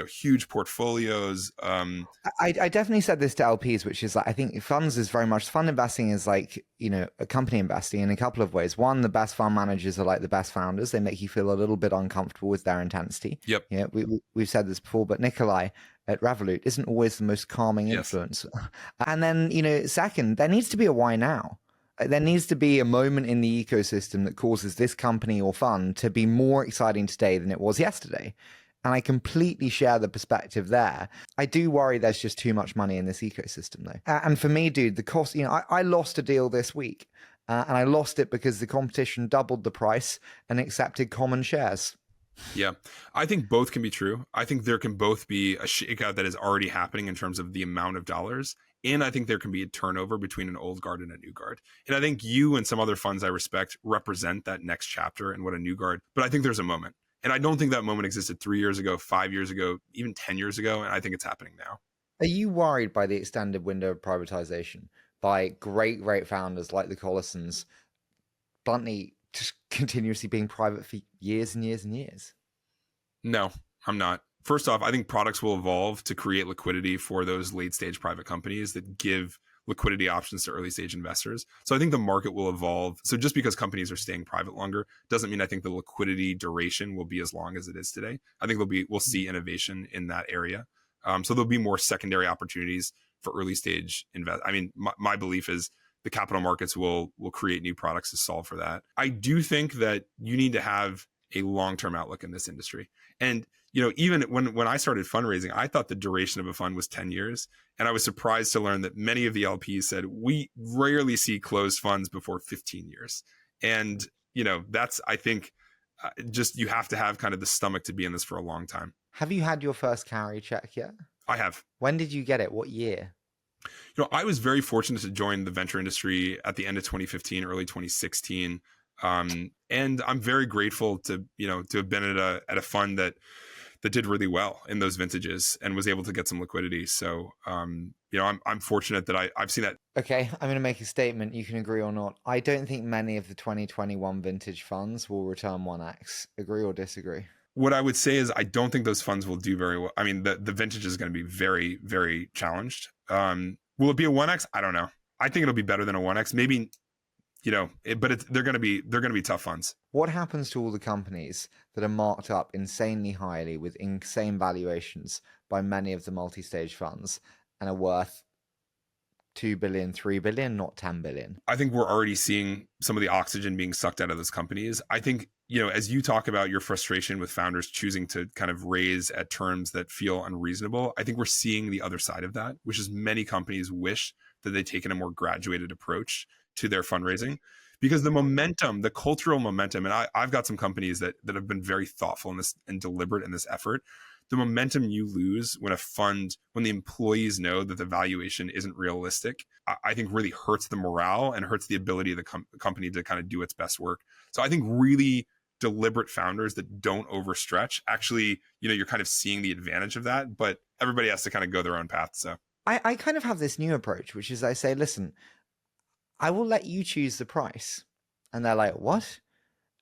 huge portfolios. I definitely said this to LPs, which is like, I think funds is very much, fund investing is like, a company investing in a couple of ways. One, the best fund managers are like the best founders. They make you feel a little bit uncomfortable with their intensity. Yep. Yeah, we've said this before, but Nikolai at Revolut isn't always the most calming influence. And then, second, there needs to be a why now. There needs to be a moment in the ecosystem that causes this company or fund to be more exciting today than it was yesterday. And I completely share the perspective there. I do worry there's just too much money in this ecosystem, though. And for me, dude, the cost, I lost a deal this week. And I lost it because the competition doubled the price and accepted common shares. Yeah, I think both can be true. I think there can both be a shakeout that is already happening in terms of the amount of dollars. And I think there can be a turnover between an old guard and a new guard. And I think you and some other funds I respect represent that next chapter and what a new guard. But I think there's a moment. And I don't think that moment existed 3 years ago, 5 years ago, even 10 years ago. And I think it's happening now. Are you worried by the extended window of privatization by great founders like the Collisons, bluntly just continuously being private for years and years and years? No, I'm not. First off, I think products will evolve to create liquidity for those late stage private companies that give liquidity options to early stage investors. So I think the market will evolve. So just because companies are staying private longer doesn't mean I think the liquidity duration will be as long as it is today. I think we'll see innovation in that area. So there'll be more secondary opportunities for early stage invest. I mean, my belief is the capital markets will create new products to solve for that. I do think that you need to have a long-term outlook in this industry. And even when I started fundraising, I thought the duration of a fund was 10 years. And I was surprised to learn that many of the LPs said, we rarely see closed funds before 15 years. And, that's, I think, just you have to have kind of the stomach to be in this for a long time. Have you had your first carry check yet? I have. When did you get it? What year? I was very fortunate to join the venture industry at the end of 2015, early 2016. And I'm very grateful to have been at a fund that did really well in those vintages and was able to get some liquidity. So, I'm fortunate that I've seen that. Okay, I'm going to make a statement. You can agree or not. I don't think many of the 2021 vintage funds will return 1x. Agree or disagree? What I would say is I don't think those funds will do very well. I mean, the vintage is going to be very, very challenged. Will it be a 1x? I don't know. I think it'll be better than a 1x. Maybe, but they're going to be tough funds. What happens to all the companies that are marked up insanely highly with insane valuations by many of the multi-stage funds and are worth 2 billion, 3 billion, not 10 billion? I think we're already seeing some of the oxygen being sucked out of those companies. I think, as you talk about your frustration with founders choosing to kind of raise at terms that feel unreasonable, I think we're seeing the other side of that, which is many companies wish that they'd taken a more graduated approach to their fundraising, because the momentum, the cultural momentum, and I've got some companies that have been very thoughtful in this and deliberate in this effort. The momentum you lose when the employees know that the valuation isn't realistic, I think really hurts the morale and hurts the ability of the company to kind of do its best work. So I think really deliberate founders that don't overstretch, actually, you're kind of seeing the advantage of that, but everybody has to kind of go their own path. So I kind of have this new approach, which is I say, listen, I will let you choose the price. And they're like, what?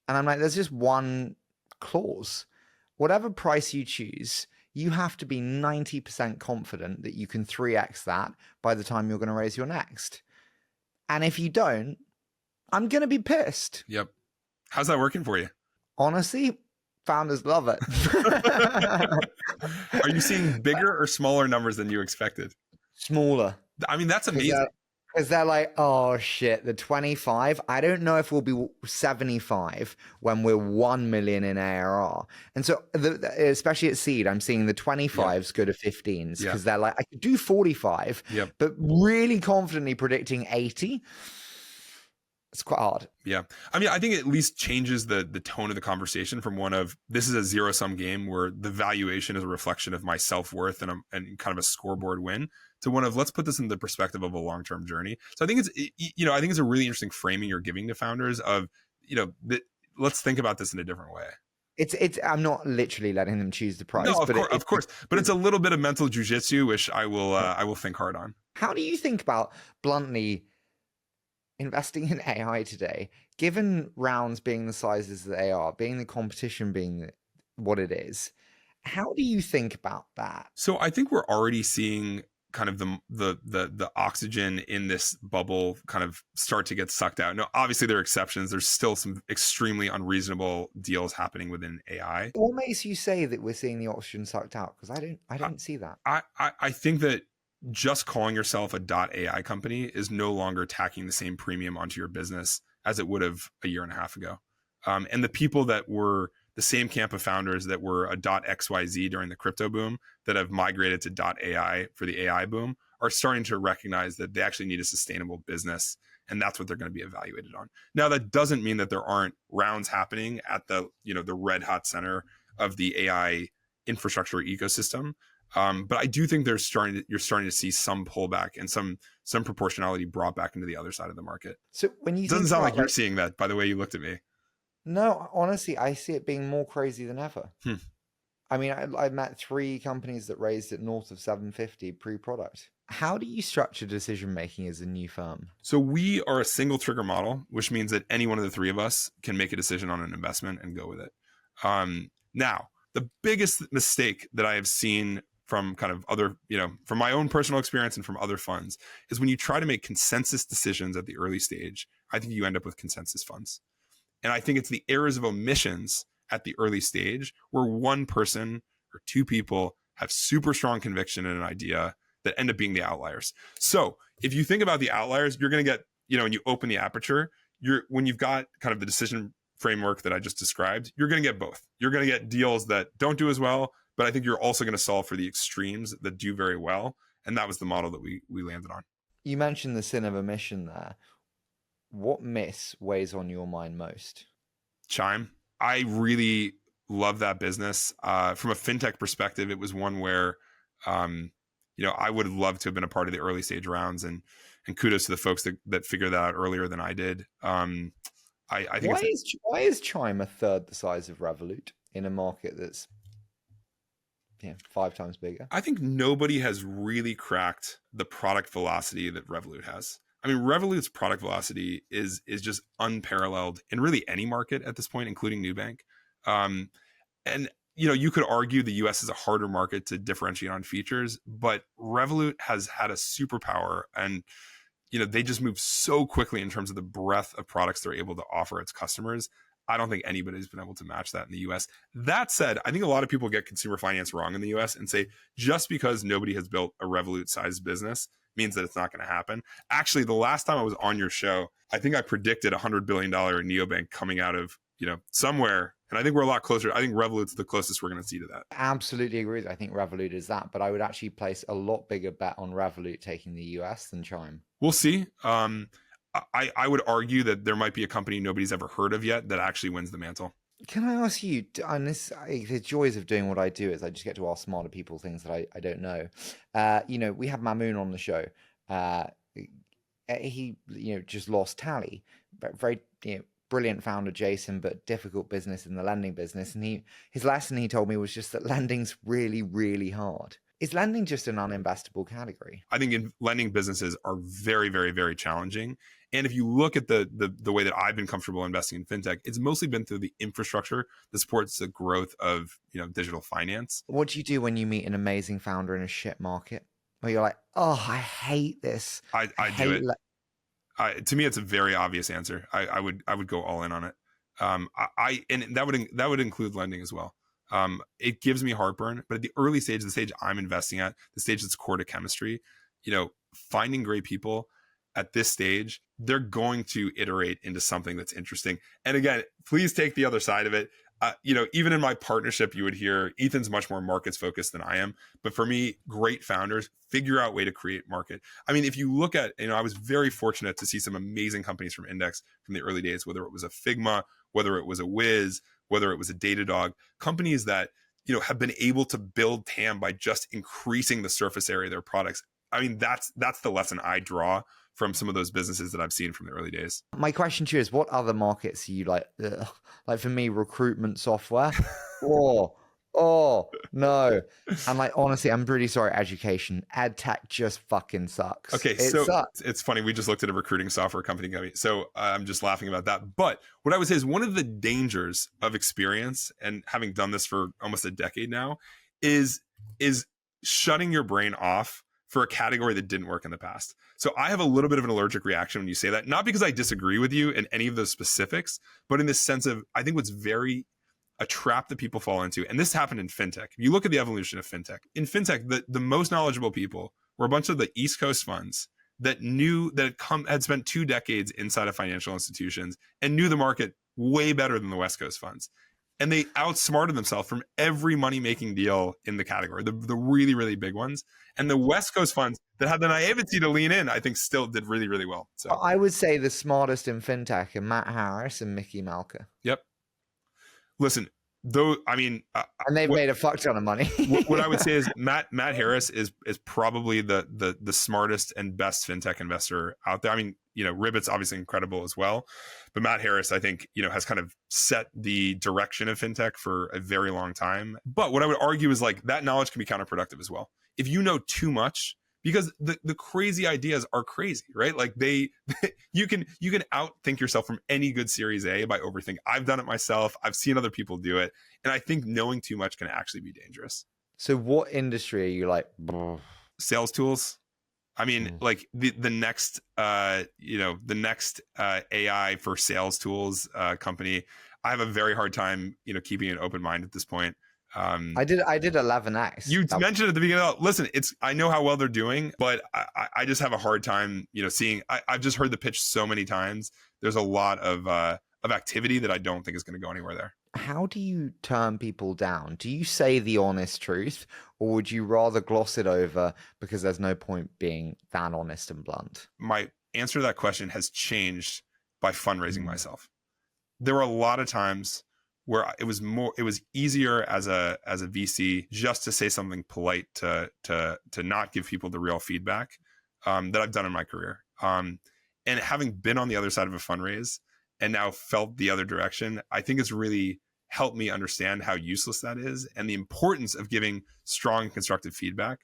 And I'm like, there's just one clause. whatever price you choose, you have to be 90% confident that you can 3x that by the time you're going to raise your next. And if you don't, I'm going to be pissed. Yep. How's that working for you? Honestly, founders love it. Are you seeing bigger or smaller numbers than you expected? Smaller. I mean, that's amazing. Because they're like, oh shit, the 25, I don't know if we'll be 75 when we're 1 million in ARR. And so, especially at seed, I'm seeing the 25s go to 15s because they're like, I could do 45, but really confidently predicting 80. It's quite hard. Yeah. I mean, I think it at least changes the tone of the conversation from one of, this is a zero-sum game where the valuation is a reflection of my self-worth and kind of a scoreboard win, to one of, let's put this in the perspective of a long-term journey. So I think it's a really interesting framing you're giving to founders of, let's think about this in a different way. I'm not literally letting them choose the price. No, of course. But it's a little bit of mental jujitsu, which I will think hard on. How do you think about, bluntly, investing in AI today, given rounds being the sizes that they are, being the competition being what it is? How do you think about that? So I think we're already seeing kind of the oxygen in this bubble kind of start to get sucked out. Now, obviously there are exceptions. There's still some extremely unreasonable deals happening within AI. What makes you say that we're seeing the oxygen sucked out? Because I don't see that. I think that just calling yourself a .ai company is no longer tacking the same premium onto your business as it would have a year and a half ago. And the people that were the same camp of founders that were a .xyz during the crypto boom that have migrated to .ai for the AI boom are starting to recognize that they actually need a sustainable business, and that's what they're going to be evaluated on. Now, that doesn't mean that there aren't rounds happening at the red hot center of the AI infrastructure ecosystem. But I do think you're starting to see some pullback and some proportionality brought back into the other side of the market. So when you it doesn't sound like you're seeing that by the way you looked at me. No, honestly, I see it being more crazy than ever. I mean, I met 3 companies that raised it north of 750 pre-product. How do you structure decision making as a new firm? So we are a single trigger model, which means that any one of the 3 of us can make a decision on an investment and go with it. Now, the biggest mistake that I have seen from kind of other, from my own personal experience and from other funds is when you try to make consensus decisions at the early stage, I think you end up with consensus funds. And I think it's the errors of omissions at the early stage where one person or 2 people have super strong conviction in an idea that end up being the outliers. So if you think about the outliers, you're going to get, when you open the aperture, when you've got kind of the decision framework that I just described, you're going to get both. You're going to get deals that don't do as well, but I think you're also going to solve for the extremes that do very well. And that was the model that we landed on. You mentioned the sin of omission there. What miss weighs on your mind most? Chime. I really love that business. From a fintech perspective, it was one where, I would love to have been a part of the early stage rounds, and kudos to the folks that figured that out earlier than I did. I think why is Chime a third the size of Revolut in a market that's 5 times bigger? I think nobody has really cracked the product velocity that Revolut has. I mean, Revolut's product velocity is just unparalleled in really any market at this point, including Nubank. And you could argue the US is a harder market to differentiate on features, but Revolut has had a superpower, and they just move so quickly in terms of the breadth of products they're able to offer its customers. I don't think anybody's been able to match that in the US. That said, I think a lot of people get consumer finance wrong in the US and say just because nobody has built a Revolut-sized business means that it's not going to happen. Actually, the last time I was on your show, I think I predicted $100 billion neobank coming out of, somewhere. And I think we're a lot closer. I think Revolut's the closest we're going to see to that. Absolutely agree. I think Revolut is that, but I would actually place a lot bigger bet on Revolut taking the US than Chime. We'll see. I would argue that there might be a company nobody's ever heard of yet that actually wins the mantle. Can I ask you, and the joys of doing what I do is I just get to ask smarter people things that I don't know. We have Mamoon on the show. He, just lost Tally. Very, brilliant founder, Jason, but difficult business in the lending business. And his lesson he told me was just that lending's really, really hard. Is lending just an uninvestable category? I think lending businesses are very, very, very challenging. And if you look at the way that I've been comfortable investing in fintech, it's mostly been through the infrastructure that supports the growth of digital finance. What do you do when you meet an amazing founder in a shit market where you're like, oh, I hate this. I do hate it. To me, it's a very obvious answer. I would go all in on it. And that would include lending as well. It gives me heartburn, but at the early stage, the stage I'm investing at, the stage that's core to chemistry, finding great people at this stage, they're going to iterate into something that's interesting. And again, please take the other side of it. Even in my partnership, you would hear Ethan's much more markets focused than I am. But for me, great founders figure out a way to create market. I mean, if you look at, I was very fortunate to see some amazing companies from Index from the early days, whether it was a Figma, whether it was a Wiz, whether it was a Datadog, companies that, have been able to build TAM by just increasing the surface area of their products. I mean, that's the lesson I draw from some of those businesses that I've seen from the early days. My question to you is, what other markets are you like? Ugh. Like for me, recruitment software. oh no. And like, honestly, I'm really sorry. Education, ed tech just fucking sucks. Okay, it so sucks. It's funny. We just looked at a recruiting software company. So I'm just laughing about that. But what I would say is one of the dangers of experience and having done this for almost a decade now is shutting your brain off for a category that didn't work in the past. So I have a little bit of an allergic reaction when you say that, not because I disagree with you in any of those specifics, but in the sense of, I think what's a trap that people fall into, and this happened in fintech. If you look at the evolution of fintech, in fintech, the most knowledgeable people were a bunch of the East Coast funds that had spent 2 decades inside of financial institutions and knew the market way better than the West Coast funds. And they outsmarted themselves from every money-making deal in the category, the really, really big ones. And the West Coast funds that had the naivety to lean in, I think still did really, really well. So I would say the smartest in fintech are Matt Harris and Mickey Malka. Yep. Listen, though, I mean, and they've made a fuck ton of money. What I would say is Matt Harris is probably the smartest and best fintech investor out there. I mean, Ribbit's obviously incredible as well, but Matt Harris, I think, has kind of set the direction of fintech for a very long time. But what I would argue is like that knowledge can be counterproductive as well. If you know too much, because the crazy ideas are crazy, right? Like you can outthink yourself from any good Series A by overthinking. I've done it myself. I've seen other people do it. And I think knowing too much can actually be dangerous. So what industry are you like? Sales tools. I mean, like the next AI for sales tools company. I have a very hard time, keeping an open mind at this point. I did 11x. You mentioned at the beginning. Listen, I know how well they're doing, but I just have a hard time, seeing. I've just heard the pitch so many times. There's a lot of activity that I don't think is going to go anywhere there. How do you turn people down? Do you say the honest truth, or would you rather gloss it over because there's no point being that honest and blunt? My answer to that question has changed by fundraising myself. There were a lot of times where it was easier as a VC just to say something polite to not give people the real feedback that I've done in my career. And having been on the other side of a fundraise and now felt the other direction, I think it's really helped me understand how useless that is and the importance of giving strong constructive feedback.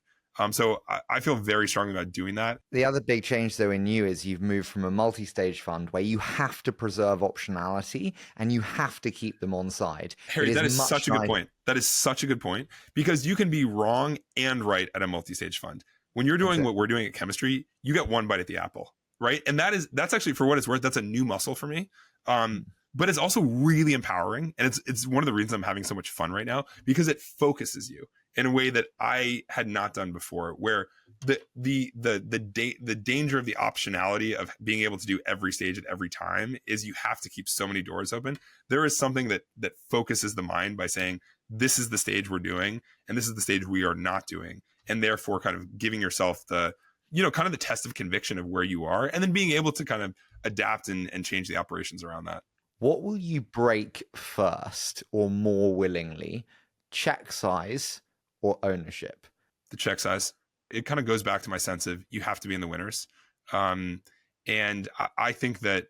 So I feel very strongly about doing that. The other big change, though, in you is you've moved from a multi-stage fund where you have to preserve optionality and you have to keep them on side. Harry, that is such a good point. That is such a good point because you can be wrong and right at a multi-stage fund. When you're doing what we're doing at Chemistry, you get one bite at the apple, right? And that's actually, for what it's worth, that's a new muscle for me. But it's also really empowering, and it's one of the reasons I'm having so much fun right now because it focuses you in a way that I had not done before, where the danger of the optionality of being able to do every stage at every time is you have to keep so many doors open. There is something that focuses the mind by saying, this is the stage we're doing, and this is the stage we are not doing, and therefore kind of giving yourself the, kind of the test of conviction of where you are, and then being able to kind of adapt and change the operations around that. What will you break first or more willingly? Check size or ownership? The check size. It kind of goes back to my sense of you have to be in the winners. And I think that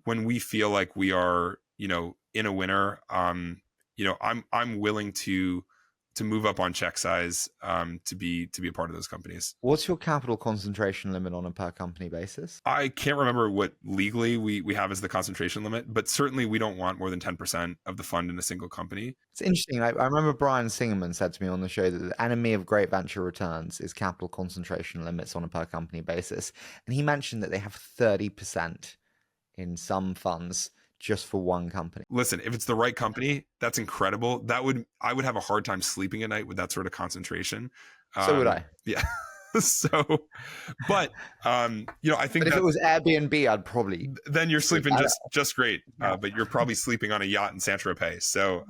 when we feel like we are, in a winner, I'm willing to move up on check size to be a part of those companies. What's your capital concentration limit on a per company basis? I can't remember what legally we have as the concentration limit, but certainly we don't want more than 10% of the fund in a single company. It's interesting. I remember Brian Singerman said to me on the show that the enemy of great venture returns is capital concentration limits on a per company basis. And he mentioned that they have 30% in some funds just for one company. Listen, if it's the right company, that's incredible. I would have a hard time sleeping at night with that sort of concentration. So would I. Yeah. So, but I think but if it was Airbnb, I'd probably then you're sleeping just great. But you're probably sleeping on a yacht in Saint-Tropez. So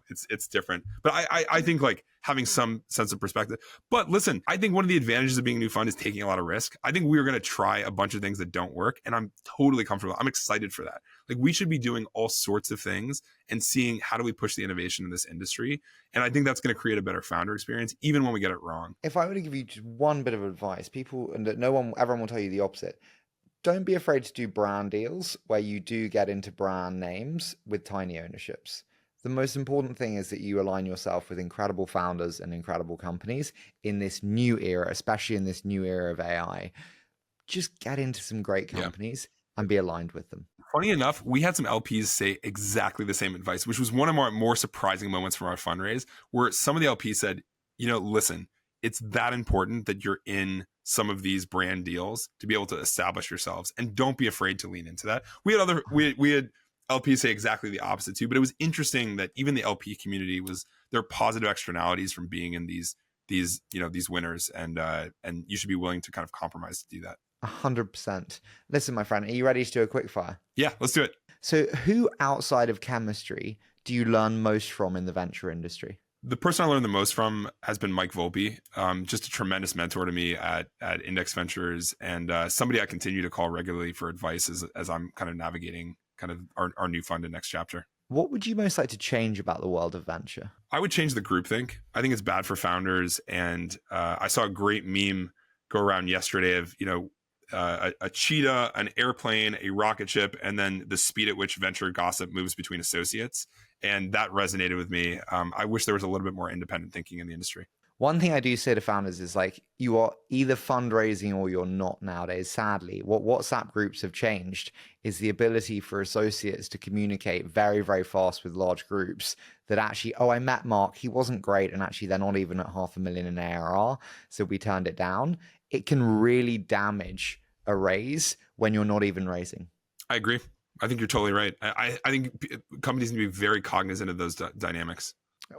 it's different. But I think like having some sense of perspective. But listen, I think one of the advantages of being a new fund is taking a lot of risk. I think we're going to try a bunch of things that don't work, and I'm totally comfortable. I'm excited for that. Like we should be doing all sorts of things and seeing how do we push the innovation in this industry. And I think that's going to create a better founder experience, even when we get it wrong. If I were to give you just one bit of advice, everyone will tell you the opposite. Don't be afraid to do brand deals where you do get into brand names with tiny ownerships. The most important thing is that you align yourself with incredible founders and incredible companies in this new era, especially in this new era of AI. Just get into some great companies and be aligned with them. Funny enough, we had some LPs say exactly the same advice, which was one of our more surprising moments from our fundraise, where some of the LPs said, listen, it's that important that you're in some of these brand deals to be able to establish yourselves, and don't be afraid to lean into that. We had LPs say exactly the opposite too, but it was interesting that even the LP community there are positive externalities from being in these winners, and you should be willing to kind of compromise to do that. 100%. Listen, my friend, are you ready to do a quick fire? Yeah, let's do it. So who outside of chemistry do you learn most from in the venture industry? The person I learned the most from has been Mike Volpe, just a tremendous mentor to me at Index Ventures, and somebody I continue to call regularly for advice as I'm kind of navigating kind of our new fund and next chapter. What would you most like to change about the world of venture? I would change the groupthink. I think it's bad for founders, and I saw a great meme go around yesterday of a cheetah, an airplane, a rocket ship, and then the speed at which venture gossip moves between associates. And that resonated with me. I wish there was a little bit more independent thinking in the industry. One thing I do say to founders is like, you are either fundraising or you're not nowadays. Sadly, what WhatsApp groups have changed is the ability for associates to communicate very, very fast with large groups that actually, I met Mark, he wasn't great. And actually they're not even at $500,000 in ARR. So we turned it down. It can really damage a raise when you're not even raising. I agree. I think you're totally right. I think companies need to be very cognizant of those dynamics.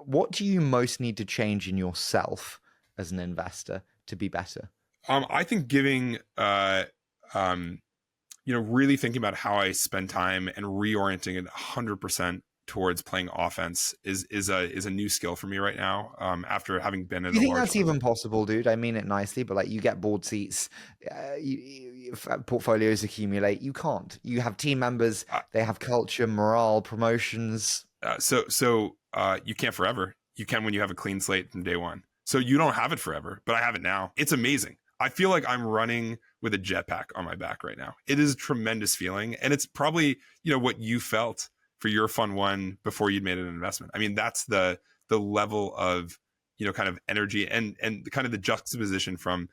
What do you most need to change in yourself as an investor to be better? I think giving, really thinking about how I spend time and reorienting it 100% towards playing offense is a new skill for me right now. After having been in, you think that's even possible, dude? I mean it nicely, but like you get board seats, portfolios accumulate. You can't. You have team members. They have culture, morale, promotions. So you can't forever. You can when you have a clean slate from day one. So you don't have it forever, but I have it now. It's amazing. I feel like I'm running with a jetpack on my back right now. It is a tremendous feeling, and it's probably what you felt for your fund one before you'd made an investment. I mean, that's the level of kind of energy and kind of the juxtaposition from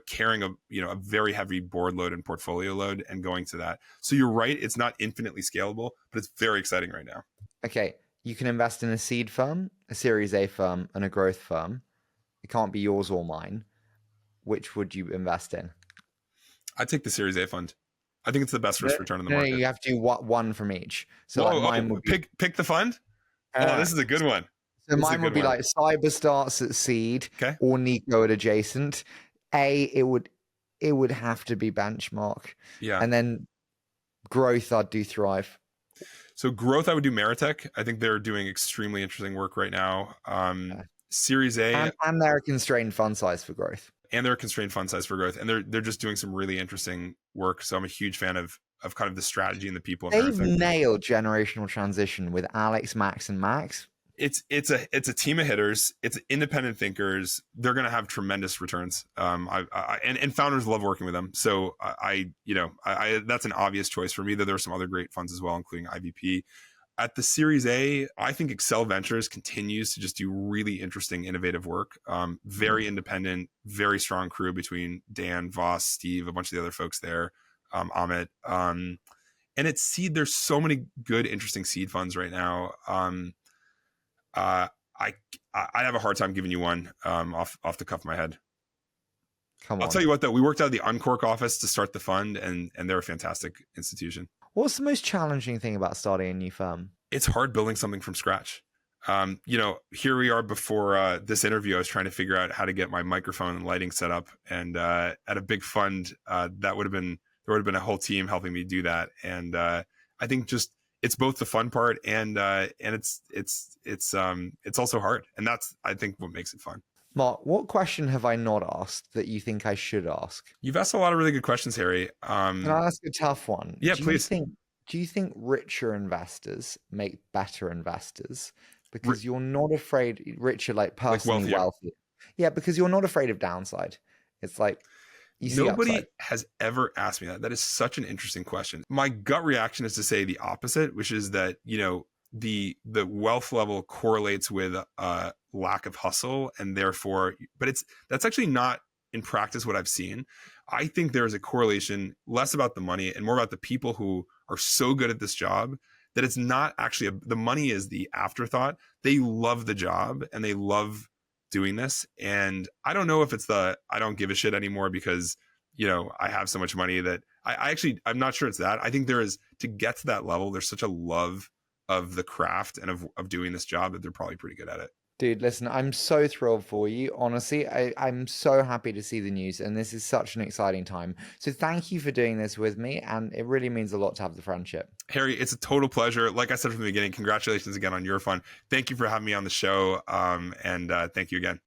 carrying a very heavy board load and portfolio load and going to that. So you're right, it's not infinitely scalable, but it's very exciting right now. Okay, you can invest in a seed firm, a Series A firm, and a growth firm. It can't be yours or mine. Which would you invest in? I'd take the Series A fund. I think it's the best risk return in the market. No, you have to do one from each. So mine would be... pick the fund. This is a good one. So mine would be like Cyber starts at seed, or Nico at adjacent. It would have to be benchmark. Yeah, and then growth I'd do Thrive. So growth I would do Meritech. I think they're doing extremely interesting work right now. Series A, and they're a constrained fund size for growth. And they're a constrained fund size for growth, and they're just doing some really interesting work. So I'm a huge fan of kind of the strategy and the people. They've nailed generational transition with Alex, Max, and Max. It's a team of hitters. It's independent thinkers. They're going to have tremendous returns. And founders love working with them. So I that's an obvious choice for me. Though there are some other great funds as well, including IVP. At the Series A, I think Excel Ventures continues to just do really interesting, innovative work. Very independent, very strong crew between Dan, Voss, Steve, a bunch of the other folks there, Amit. And it's seed. There's so many good, interesting seed funds right now. I have a hard time giving you one off the cuff of my head. Come on. I'll tell you what, though, we worked out of the Uncork office to start the fund, and they're a fantastic institution. What's the most challenging thing about starting a new firm? It's hard building something from scratch. Here we are before this interview. I was trying to figure out how to get my microphone and lighting set up, and at a big fund, there would have been a whole team helping me do that. And I think just it's both the fun part and it's also hard, and that's, I think, what makes it fun. Mark, what question have I not asked that you think I should ask? You've asked a lot of really good questions, Harry. Can I ask a tough one? Yeah, please. Do you think richer investors make better investors? Because you're not afraid, richer, like personally wealthy. Yeah, because you're not afraid of downside. It's like, you see nobody upside. has ever asked me that. That is such an interesting question. My gut reaction is to say the opposite, which is that, the wealth level correlates with lack of hustle, and therefore, but that's actually not in practice what I've seen. I think there is a correlation less about the money and more about the people who are so good at this job that it's not actually the money is the afterthought. They love the job and they love doing this. And I don't know if it's I don't give a shit anymore because, I have so much money that I'm not sure it's that. I think there is, to get to that level, there's such a love of the craft and of doing this job that they're probably pretty good at it. Dude, listen, I'm so thrilled for you. Honestly, I'm so happy to see the news, and this is such an exciting time. So thank you for doing this with me, and it really means a lot to have the friendship. Harry, it's a total pleasure. Like I said from the beginning, congratulations again on your fund. Thank you for having me on the show, and thank you again.